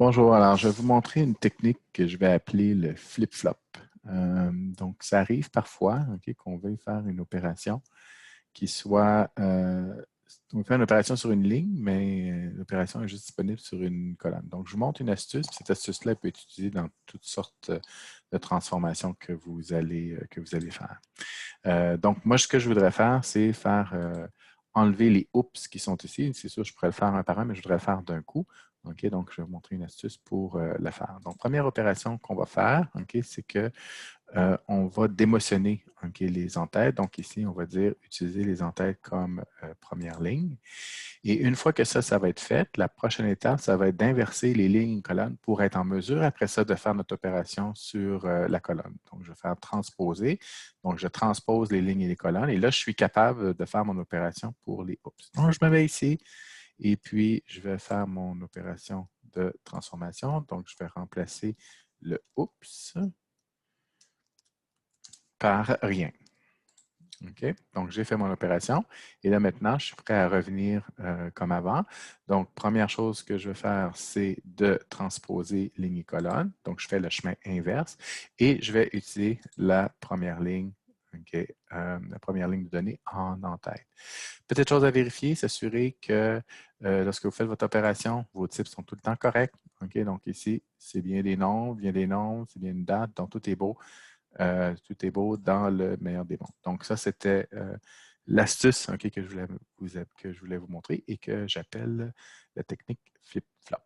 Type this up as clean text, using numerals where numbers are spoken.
Bonjour, alors je vais vous montrer une technique que je vais appeler le flip-flop. Donc, ça arrive parfois qu'on veuille faire une opération qui soit, on fait une opération sur une ligne, mais l'opération est juste disponible sur une colonne. Donc, je vous montre une astuce. Cette astuce-là peut être utilisée dans toutes sortes de transformations que vous allez faire. Donc, moi, ce que je voudrais faire, c'est faire enlever les oups qui sont ici. C'est sûr, je pourrais le faire un par un, mais je voudrais le faire d'un coup. OK, donc, je vais vous montrer une astuce pour le faire. Donc, première opération qu'on va faire, OK, c'est que on va démotionner les entêtes. Donc, ici, on va dire utiliser les entêtes comme première ligne. Et une fois que ça va être fait, la prochaine étape, ça va être d'inverser les lignes et colonnes pour être en mesure, après ça, de faire notre opération sur la colonne. Donc, je vais faire transposer. Donc, je transpose les lignes et les colonnes. Et là, je suis capable de faire mon opération pour les oups. Donc, je me mets ici et puis je vais faire mon opération de transformation. Donc, je vais remplacer le oups par rien. OK? Donc, j'ai fait mon opération et là, maintenant, je suis prêt à revenir comme avant. Donc, première chose que je vais faire, c'est de transposer ligne et colonne. Donc, je fais le chemin inverse et je vais utiliser la première ligne, OK, la première ligne de données en en-tête. Petite chose à vérifier, s'assurer que lorsque vous faites votre opération, vos types sont tout le temps corrects. OK? Donc, ici, c'est bien des noms, c'est bien une date, donc tout est beau. Tout est beau dans le meilleur des mondes. Donc, ça, c'était l'astuce que je voulais vous montrer et que j'appelle la technique flip-flop.